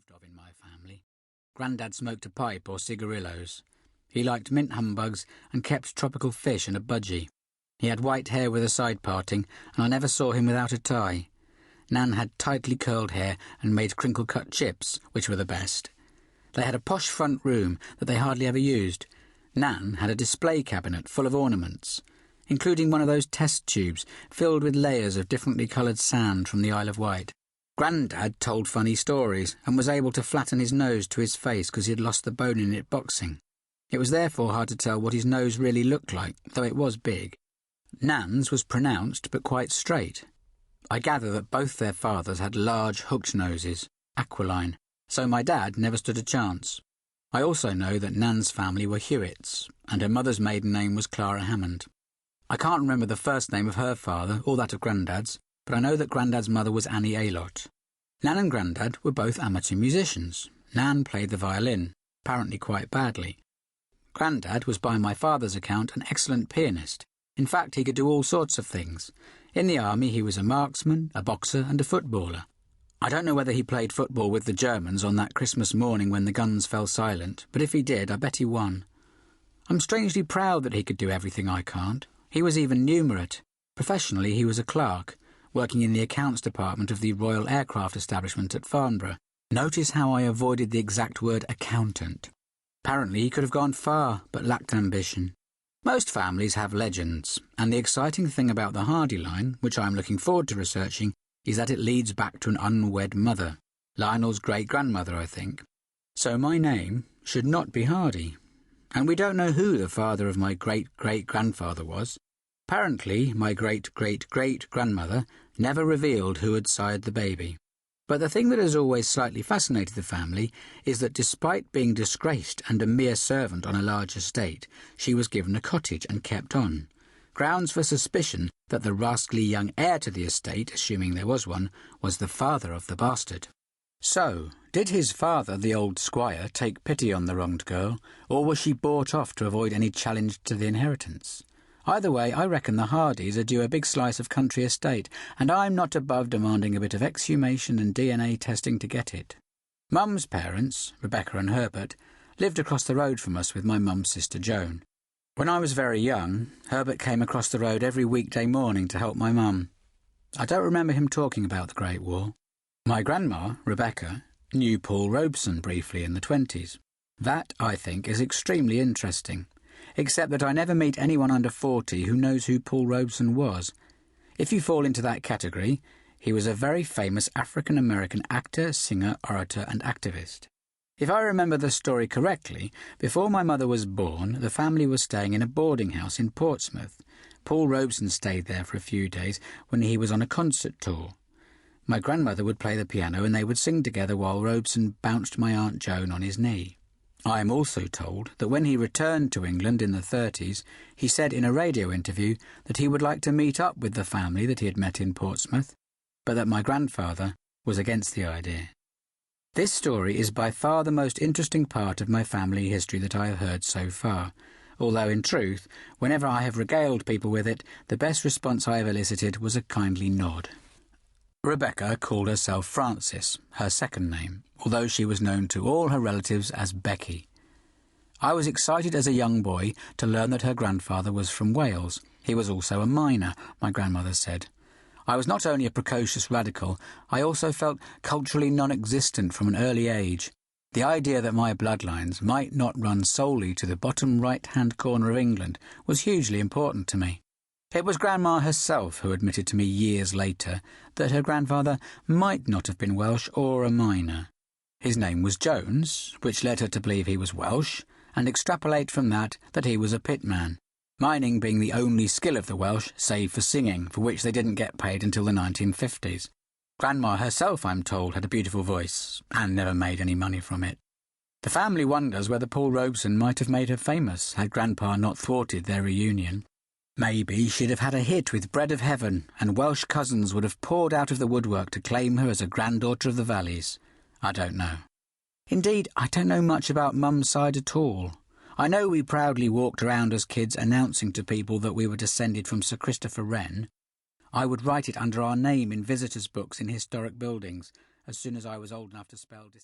disapproved of in my family. Grandad smoked a pipe or cigarillos. He liked mint humbugs and kept tropical fish in a budgie. He had white hair with a side parting, and I never saw him without a tie. Nan had tightly curled hair and made crinkle-cut chips, which were the best. They had a posh front room that they hardly ever used. Nan had a display cabinet full of ornaments, including one of those test tubes filled with layers of differently coloured sand from the Isle of Wight. Grandad told funny stories and was able to flatten his nose to his face because he had lost the bone in it boxing. It was therefore hard to tell what his nose really looked like, though it was big. Nan's was pronounced but quite straight. I gather that both their fathers had large hooked noses, aquiline, so my dad never stood a chance. I also know that Nan's family were Hewitts, and her mother's maiden name was Clara Hammond. I can't remember the first name of her father or that of Grandad's, but I know that Grandad's mother was Annie Aylott. Nan and Grandad were both amateur musicians. Nan played the violin, apparently quite badly. Grandad was by my father's account an excellent pianist. In fact, he could do all sorts of things. In the army he was a marksman, a boxer and a footballer. I don't know whether he played football with the Germans on that Christmas morning when the guns fell silent, but if he did, I bet he won. I'm strangely proud that he could do everything I can't. He was even numerate. Professionally, he was a clerk, working in the accounts department of the Royal Aircraft Establishment at Farnborough. Notice how I avoided the exact word accountant. Apparently he could have gone far, but lacked ambition. Most families have legends, and the exciting thing about the Hardy line, which I am looking forward to researching, is that it leads back to an unwed mother, Lionel's great-grandmother, I think. So my name should not be Hardy. And we don't know who the father of my great-great-grandfather was. Apparently, my great-great-great-grandmother never revealed who had sired the baby. But the thing that has always slightly fascinated the family is that despite being disgraced and a mere servant on a large estate, she was given a cottage and kept on. Grounds for suspicion that the rascally young heir to the estate, assuming there was one, was the father of the bastard. So, did his father, the old squire, take pity on the wronged girl, or was she bought off to avoid any challenge to the inheritance? Either way, I reckon the Hardys are due a big slice of country estate, and I'm not above demanding a bit of exhumation and DNA testing to get it. Mum's parents, Rebecca and Herbert, lived across the road from us with my mum's sister Joan. When I was very young, Herbert came across the road every weekday morning to help my mum. I don't remember him talking about the Great War. My grandma, Rebecca, knew Paul Robeson briefly in the 20s. That, I think, is extremely interesting, except that I never meet anyone under 40 who knows who Paul Robeson was. If you fall into that category, he was a very famous African-American actor, singer, orator and activist. If I remember the story correctly, before my mother was born, the family was staying in a boarding house in Portsmouth. Paul Robeson stayed there for a few days when he was on a concert tour. My grandmother would play the piano and they would sing together while Robeson bounced my Aunt Joan on his knee. I am also told that when he returned to England in the 30s, he said in a radio interview that he would like to meet up with the family that he had met in Portsmouth, but that my grandfather was against the idea. This story is by far the most interesting part of my family history that I have heard so far, although in truth, whenever I have regaled people with it, the best response I have elicited was a kindly nod. Rebecca called herself Frances, her second name, although she was known to all her relatives as Becky. I was excited as a young boy to learn that her grandfather was from Wales. He was also a miner, my grandmother said. I was not only a precocious radical, I also felt culturally non-existent from an early age. The idea that my bloodlines might not run solely to the bottom right-hand corner of England was hugely important to me. It was Grandma herself who admitted to me years later that her grandfather might not have been Welsh or a miner. His name was Jones, which led her to believe he was Welsh, and extrapolate from that he was a pitman, mining being the only skill of the Welsh, save for singing, for which they didn't get paid until the 1950s. Grandma herself, I'm told, had a beautiful voice, and never made any money from it. The family wonders whether Paul Robeson might have made her famous had Grandpa not thwarted their reunion. Maybe she'd have had a hit with Bread of Heaven, and Welsh cousins would have poured out of the woodwork to claim her as a granddaughter of the valleys. I don't know. Indeed, I don't know much about Mum's side at all. I know we proudly walked around as kids announcing to people that we were descended from Sir Christopher Wren. I would write it under our name in visitors' books in historic buildings as soon as I was old enough to spell descent.